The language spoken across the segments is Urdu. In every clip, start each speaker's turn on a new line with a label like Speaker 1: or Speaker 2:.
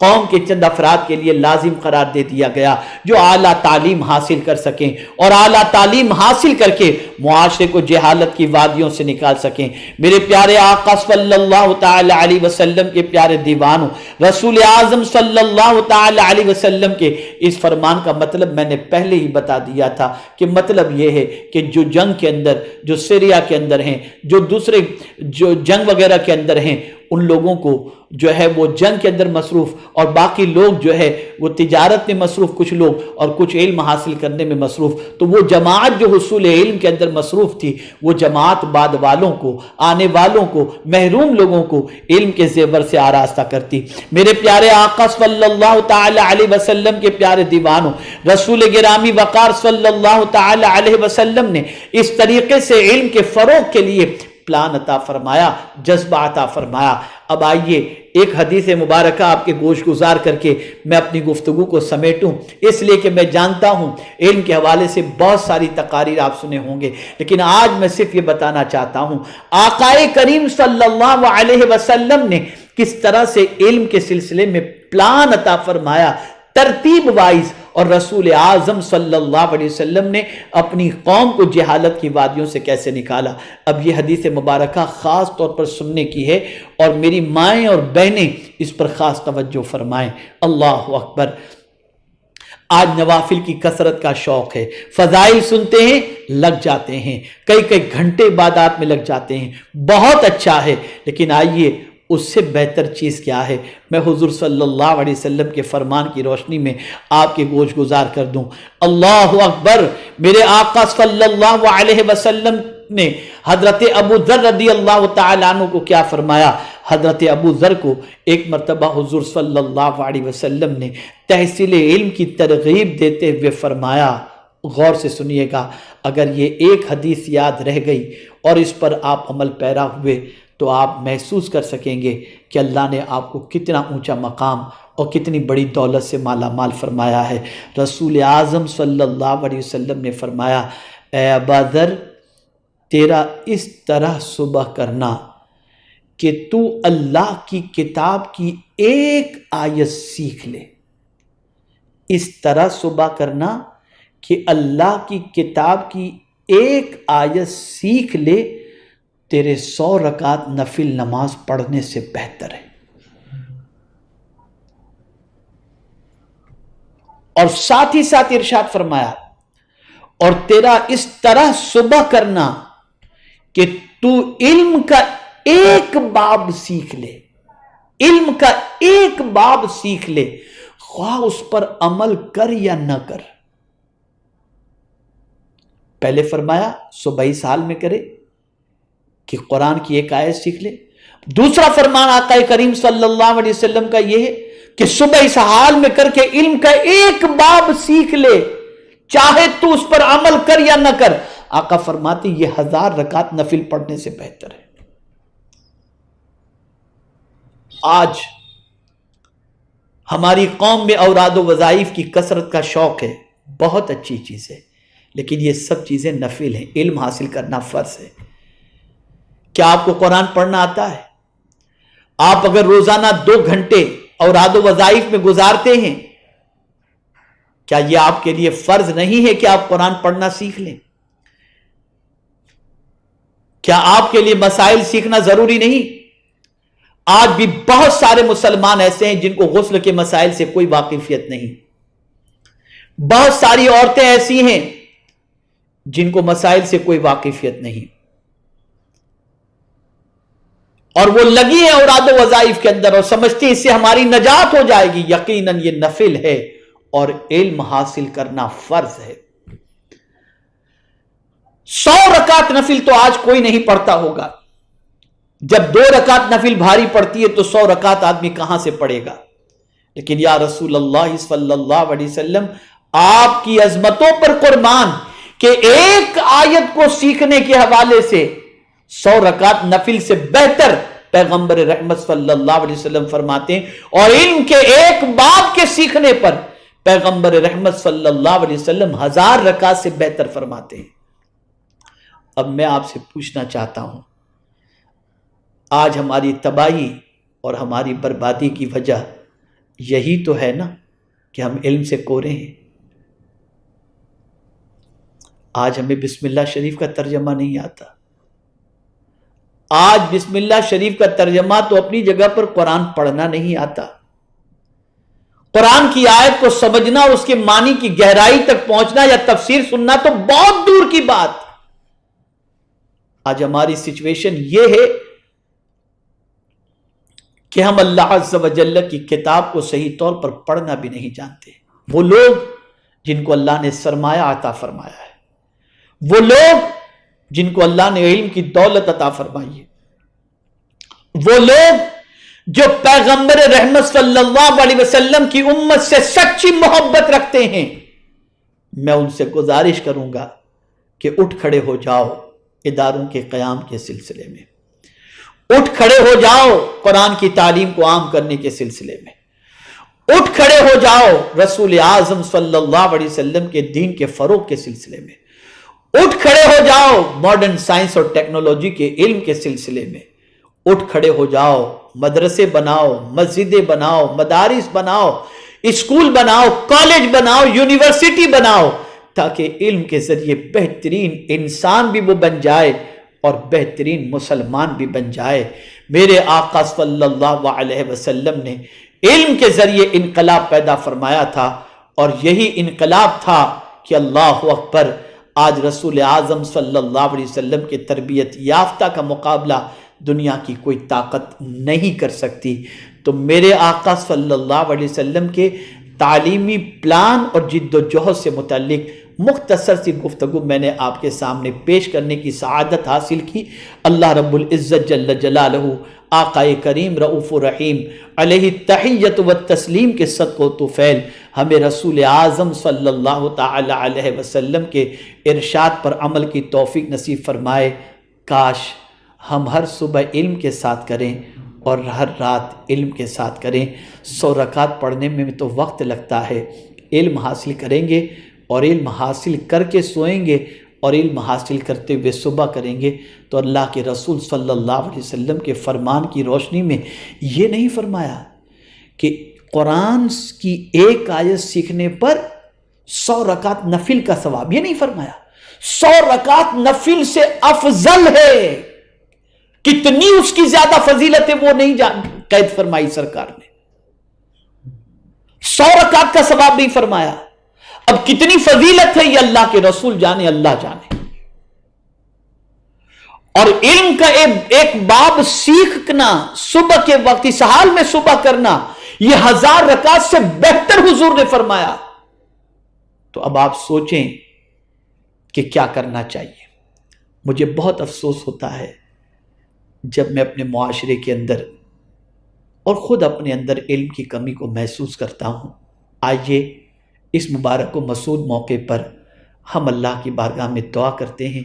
Speaker 1: قوم کے چند افراد کے لیے لازم قرار دے دیا گیا جو اعلیٰ تعلیم حاصل کر سکیں اور اعلیٰ تعلیم حاصل کر کے معاشرے کو جہالت کی وادیوں سے نکال سکیں۔ میرے پیارے آقا صلی اللہ تعالی علیہ وسلم کے پیارے دیوانوں، رسول اعظم صلی اللہ تعالی علیہ وسلم کے اس فرمان کا مطلب میں نے پہلے ہی بتا دیا تھا کہ مطلب یہ ہے کہ جو جنگ کے اندر، جو سیریا کے اندر ہیں، جو دوسرے جو جنگ وغیرہ کے اندر ہیں، ان لوگوں کو جو ہے وہ جنگ کے اندر مصروف، اور باقی لوگ جو ہے وہ تجارت میں مصروف، کچھ لوگ اور کچھ علم حاصل کرنے میں مصروف، تو وہ جماعت جو حصول علم کے اندر مصروف تھی، وہ جماعت بعد والوں کو، آنے والوں کو، محروم لوگوں کو علم کے زیور سے آراستہ کرتی۔ میرے پیارے آقا صلی اللہ تعالی علیہ وسلم کے پیارے دیوانوں، رسول گرامی وقار صلی اللہ تعالی علیہ وسلم نے اس طریقے سے علم کے فروغ کے لیے پلان عطا فرمایا، جذبہ عطا فرمایا۔ اب آئیے ایک حدیث مبارکہ آپ کے گوش گزار کر کے میں اپنی گفتگو کو سمیٹوں، اس لیے کہ میں جانتا ہوں علم کے حوالے سے بہت ساری تقاریر آپ سنے ہوں گے، لیکن آج میں صرف یہ بتانا چاہتا ہوں آقا کریم صلی اللہ علیہ وسلم نے کس طرح سے علم کے سلسلے میں پلان عطا فرمایا، ترتیب وائز، اور رسول اعظم صلی اللہ علیہ وسلم نے اپنی قوم کو جہالت کی وادیوں سے کیسے نکالا۔ اب یہ حدیث مبارکہ خاص طور پر سننے کی ہے، اور میری مائیں اور بہنیں اس پر خاص توجہ فرمائیں۔ اللہ اکبر۔ آج نوافل کی کثرت کا شوق ہے، فضائل سنتے ہیں لگ جاتے ہیں، کئی گھنٹے عبادات میں لگ جاتے ہیں، بہت اچھا ہے، لیکن آئیے اس سے بہتر چیز کیا ہے، میں حضور صلی اللہ علیہ وسلم کے فرمان کی روشنی میں آپ کے گوش گزار کر دوں۔ اللہ اکبر۔ میرے آقا صلی اللہ علیہ وسلم نے حضرت ابو ذر رضی اللہ تعالیٰ عنہ کو کیا فرمایا؟ حضرت ابو ذر کو ایک مرتبہ حضور صلی اللہ علیہ وسلم نے تحصیل علم کی ترغیب دیتے ہوئے فرمایا، غور سے سنیے گا، اگر یہ ایک حدیث یاد رہ گئی اور اس پر آپ عمل پیرا ہوئے تو آپ محسوس کر سکیں گے کہ اللہ نے آپ کو کتنا اونچا مقام اور کتنی بڑی دولت سے مالا مال فرمایا ہے۔ رسول اعظم صلی اللہ علیہ وسلم نے فرمایا، اے ابا ذر، تیرا اس طرح صبح کرنا کہ تو اللہ کی کتاب کی ایک آیت سیکھ لے، اس طرح صبح کرنا کہ اللہ کی کتاب کی ایک آیت سیکھ لے، تیرے 100 رکعت نفل نماز پڑھنے سے بہتر ہے۔ اور ساتھ ہی ساتھ ارشاد فرمایا، اور تیرا اس طرح صبح کرنا کہ تو علم کا ایک باب سیکھ لے، علم کا ایک باب سیکھ لے، خواہ اس پر عمل کر یا نہ کر۔ پہلے فرمایا صبح اس حال میں کرے کہ قرآن کی ایک آیت سیکھ لے، دوسرا فرمان آقا کریم صلی اللہ علیہ وسلم کا یہ ہے کہ صبح اس حال میں کر کے علم کا ایک باب سیکھ لے، چاہے تو اس پر عمل کر یا نہ کر۔ آقا فرماتے یہ 1000 رکعت نفل پڑھنے سے بہتر ہے۔ آج ہماری قوم میں اوراد و وظائف کی کثرت کا شوق ہے، بہت اچھی چیز ہے، لیکن یہ سب چیزیں نفل ہیں، علم حاصل کرنا فرض ہے۔ کیا آپ کو قرآن پڑھنا آتا ہے؟ آپ اگر روزانہ 2 گھنٹے اوراد و وظائف میں گزارتے ہیں، کیا یہ آپ کے لیے فرض نہیں ہے کہ آپ قرآن پڑھنا سیکھ لیں؟ کیا آپ کے لیے مسائل سیکھنا ضروری نہیں؟ آج بھی بہت سارے مسلمان ایسے ہیں جن کو غسل کے مسائل سے کوئی واقفیت نہیں، بہت ساری عورتیں ایسی ہیں جن کو مسائل سے کوئی واقفیت نہیں، اور وہ لگی ہیں اوراد و وظائف کے اندر اور سمجھتی ہیں اس سے ہماری نجات ہو جائے گی۔ یقیناً یہ نفل ہے اور علم حاصل کرنا فرض ہے۔ 100 رکعت نفل تو آج کوئی نہیں پڑھتا ہوگا، جب 2 رکعت نفل بھاری پڑتی ہے تو 100 رکعت آدمی کہاں سے پڑھے گا؟ لیکن یا رسول اللہ صلی اللہ علیہ وسلم، آپ کی عظمتوں پر قربان کہ ایک آیت کو سیکھنے کے حوالے سے 100 رکعت نفل سے بہتر پیغمبر رحمت صلی اللہ علیہ وسلم فرماتے ہیں، اور علم کے ایک باب کے سیکھنے پر پیغمبر رحمت صلی اللہ علیہ وسلم 1000 رکعت سے بہتر فرماتے ہیں۔ اب میں آپ سے پوچھنا چاہتا ہوں، آج ہماری تباہی اور ہماری بربادی کی وجہ یہی تو ہے نا کہ ہم علم سے کورے ہیں۔ آج ہمیں بسم اللہ شریف کا ترجمہ نہیں آتا۔ آج بسم اللہ شریف کا ترجمہ تو اپنی جگہ پر قرآن پڑھنا نہیں آتا، قرآن کی آیت کو سمجھنا، اس کے معنی کی گہرائی تک پہنچنا یا تفسیر سننا تو بہت دور کی بات۔ آج ہماری سچویشن یہ ہے کہ ہم اللہ عز و جل کی کتاب کو صحیح طور پر پڑھنا بھی نہیں جانتے۔ وہ لوگ جن کو اللہ نے سرمایہ عطا فرمایا ہے، وہ لوگ جن کو اللہ نے علم کی دولت عطا فرمائی ہے، وہ لوگ جو پیغمبر رحمت صلی اللہ علیہ وسلم کی امت سے سچی محبت رکھتے ہیں، میں ان سے گزارش کروں گا کہ اٹھ کھڑے ہو جاؤ اداروں کے قیام کے سلسلے میں، اٹھ کھڑے ہو جاؤ قرآن کی تعلیم کو عام کرنے کے سلسلے میں، اٹھ کھڑے ہو جاؤ رسول اعظم صلی اللہ علیہ وسلم کے دین کے فروغ کے سلسلے میں، اٹھ کھڑے ہو جاؤ ماڈرن سائنس اور ٹیکنالوجی کے علم کے سلسلے میں، اٹھ کھڑے ہو جاؤ، مدرسے بناؤ، مسجدیں بناؤ، مدارس بناؤ، اسکول بناؤ، کالج بناؤ، یونیورسٹی بناؤ، تاکہ علم کے ذریعے بہترین انسان بھی وہ بن جائے اور بہترین مسلمان بھی بن جائے۔ میرے آقا صلی اللہ علیہ وسلم نے علم کے ذریعے انقلاب پیدا فرمایا تھا، اور یہی انقلاب تھا کہ اللہ اکبر، آج رسول اعظم صلی اللہ علیہ وسلم کے تربیت یافتہ کا مقابلہ دنیا کی کوئی طاقت نہیں کر سکتی۔ تو میرے آقا صلی اللہ علیہ وسلم کے تعلیمی پلان اور جد و جہد سے متعلق مختصر سی گفتگو میں نے آپ کے سامنے پیش کرنے کی سعادت حاصل کی۔ اللہ رب العزت جل جلالہ آقا کریم رؤوف الرحیم علیہ التحیۃ والتسلیم کے صدقہ و طفیل ہمیں رسول اعظم صلی اللہ تعالی علیہ وسلم کے ارشاد پر عمل کی توفیق نصیب فرمائے۔ کاش ہم ہر صبح علم کے ساتھ کریں اور ہر رات علم کے ساتھ کریں۔ 100 رکعت پڑھنے میں تو وقت لگتا ہے، علم حاصل کریں گے اور علم حاصل کر کے سوئیں گے اور علم حاصل کرتے ہوئے صبح کریں گے تو اللہ کے رسول صلی اللہ علیہ وسلم کے فرمان کی روشنی میں یہ نہیں فرمایا کہ قرآن کی ایک آیت سیکھنے پر 100 رکعت نفل کا ثواب، یہ نہیں فرمایا 100 رکعت نفل سے افضل ہے، کتنی اس کی زیادہ فضیلت ہے وہ نہیں قید فرمائی سرکار نے، 100 رکعت کا ثواب نہیں فرمایا۔ اب کتنی فضیلت ہے یہ اللہ کے رسول جانے، اللہ جانے۔ اور علم کا ایک باب سیکھنا صبح کے وقت، اس حال میں صبح کرنا، یہ 1000 رکعت سے بہتر حضور نے فرمایا۔ تو اب آپ سوچیں کہ کیا کرنا چاہیے۔ مجھے بہت افسوس ہوتا ہے جب میں اپنے معاشرے کے اندر اور خود اپنے اندر علم کی کمی کو محسوس کرتا ہوں۔ آئیے اس مبارک و مسعود موقع پر ہم اللہ کی بارگاہ میں دعا کرتے ہیں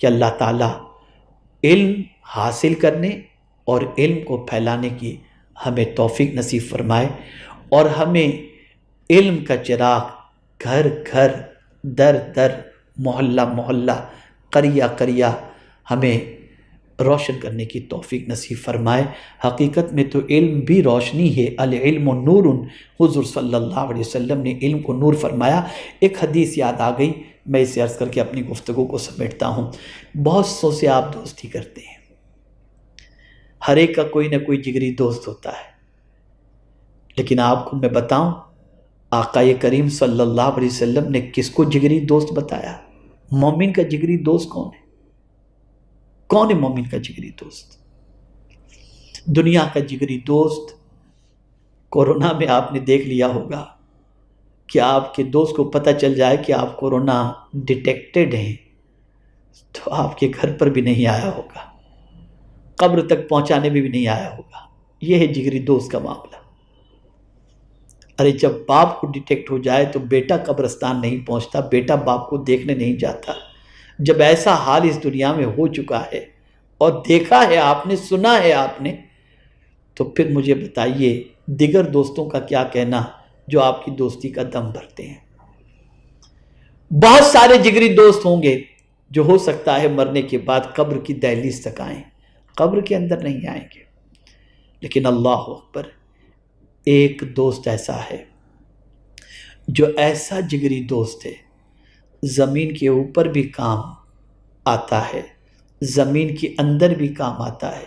Speaker 1: کہ اللہ تعالیٰ علم حاصل کرنے اور علم کو پھیلانے کی ہمیں توفیق نصیب فرمائے، اور ہمیں علم کا چراغ گھر گھر، در در، محلہ محلہ، قریہ قریہ ہمیں روشن کرنے کی توفیق نصیب فرمائے۔ حقیقت میں تو علم بھی روشنی ہے، العلم نور، حضور صلی اللہ علیہ وسلم نے علم کو نور فرمایا۔ ایک حدیث یاد آ گئی، میں اسے عرض کر کے اپنی گفتگو کو سمیٹتا ہوں۔ بہت سو سے آپ دوستی کرتے ہیں، ہر ایک کا کوئی نہ کوئی جگری دوست ہوتا ہے، لیکن آپ کو میں بتاؤں آقا کریم صلی اللہ علیہ وسلم نے کس کو جگری دوست بتایا؟ مومن کا جگری دوست کون ہے؟ کون ہے مومن کا جگری دوست؟ دنیا کا جگری دوست کورونا میں آپ نے دیکھ لیا ہوگا کہ آپ کے دوست کو پتہ چل جائے کہ آپ کورونا ڈیٹیکٹڈ ہیں تو آپ کے گھر پر بھی نہیں آیا ہوگا، قبر تک پہنچانے میں بھی نہیں آیا ہوگا۔ یہ ہے جگری دوست کا معاملہ۔ ارے جب باپ کو ڈیٹیکٹ ہو جائے تو بیٹا قبرستان نہیں پہنچتا، بیٹا باپ کو دیکھنے نہیں جاتا۔ جب ایسا حال اس دنیا میں ہو چکا ہے اور دیکھا ہے آپ نے، سنا ہے آپ نے، تو پھر مجھے بتائیے دیگر دوستوں کا کیا کہنا جو آپ کی دوستی کا دم بھرتے ہیں۔ بہت سارے جگری دوست ہوں گے جو ہو سکتا ہے مرنے کے بعد قبر کی دہلیز تک آئیں، قبر کے اندر نہیں آئیں گے، لیکن اللہ اکبر، ایک دوست ایسا ہے جو ایسا جگری دوست ہے، زمین کے اوپر بھی کام آتا ہے، زمین کے اندر بھی کام آتا ہے،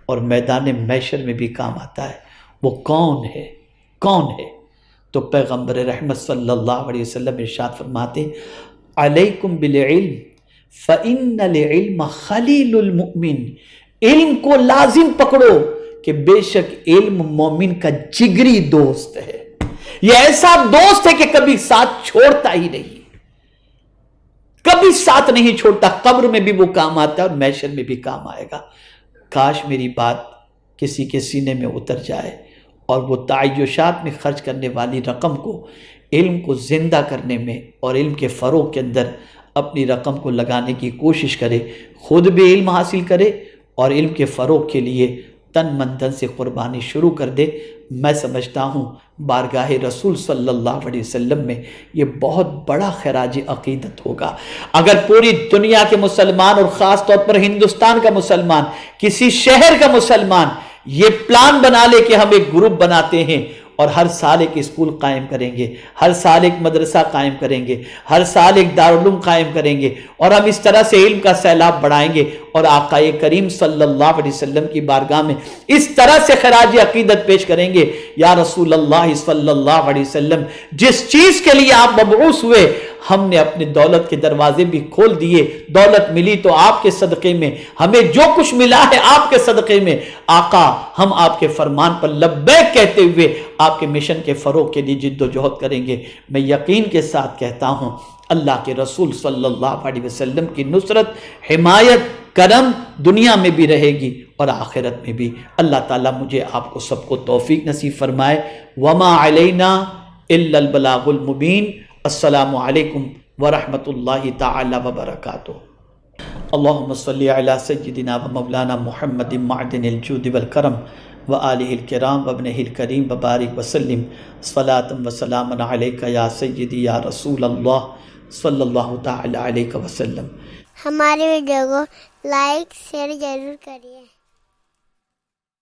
Speaker 1: اور میدان محشر میں بھی کام آتا ہے۔ وہ کون ہے؟ کون ہے؟ تو پیغمبر رحمت صلی اللہ علیہ وسلم ارشاد فرماتے، علیکم بالعلم فإن العلم خلیل المؤمن، علم کو لازم پکڑو کہ بے شک علم مومن کا جگری دوست ہے۔ یہ ایسا دوست ہے کہ کبھی ساتھ چھوڑتا ہی نہیں، کبھی ساتھ نہیں چھوڑتا، قبر میں بھی وہ کام آتا ہے اور محشر میں بھی کام آئے گا۔ کاش میری بات کسی کے سینے میں اتر جائے اور وہ تعیشات میں خرچ کرنے والی رقم کو علم کو زندہ کرنے میں اور علم کے فروغ کے اندر اپنی رقم کو لگانے کی کوشش کرے، خود بھی علم حاصل کرے اور علم کے فروغ کے لیے تن من دھن سے قربانی شروع کر دے۔ میں سمجھتا ہوں بارگاہ رسول صلی اللہ علیہ وسلم میں یہ بہت بڑا خراج عقیدت ہوگا۔ اگر پوری دنیا کے مسلمان اور خاص طور پر ہندوستان کا مسلمان، کسی شہر کا مسلمان یہ پلان بنا لے کہ ہم ایک گروپ بناتے ہیں اور ہر سال ایک اسکول قائم کریں گے، ہر سال ایک مدرسہ قائم کریں گے، ہر سال ایک دارالعلوم قائم کریں گے، اور ہم اس طرح سے علم کا سیلاب بڑھائیں گے اور آقا کریم صلی اللہ علیہ وسلم کی بارگاہ میں اس طرح سے خراج عقیدت پیش کریں گے، یا رسول اللہ صلی اللہ علیہ وسلم جس چیز کے لیے آپ مبعوث ہوئے ہم نے اپنے دولت کے دروازے بھی کھول دیے، دولت ملی تو آپ کے صدقے میں، ہمیں جو کچھ ملا ہے آپ کے صدقے میں، آقا ہم آپ کے فرمان پر لبیک کہتے ہوئے آپ کے مشن کے فروغ کے لیے جد و جہد کریں گے۔ میں یقین کے ساتھ کہتا ہوں اللہ کے رسول صلی اللہ علیہ وسلم کی نصرت، حمایت، کرم دنیا میں بھی رہے گی اور آخرت میں بھی۔ اللہ تعالیٰ مجھے آپ کو سب کو توفیق نصیب فرمائے۔ وما علینا الا البلاغ المبین۔ السلام علیکم ورحمۃ اللہ تعالی وبرکاتہ۔ اللہم صلی علی سیدنا و مولانا محمد معدن الجود والکرم وآلہ الکرام وابنہ الکریم وبارک وسلم صلاۃ وسلام علیک یا سیدی یا رسول اللہ صلی اللہ تعالی علیہ وسلم۔
Speaker 2: ہماری ویڈیو کو لائک شیئر ضرور کریے۔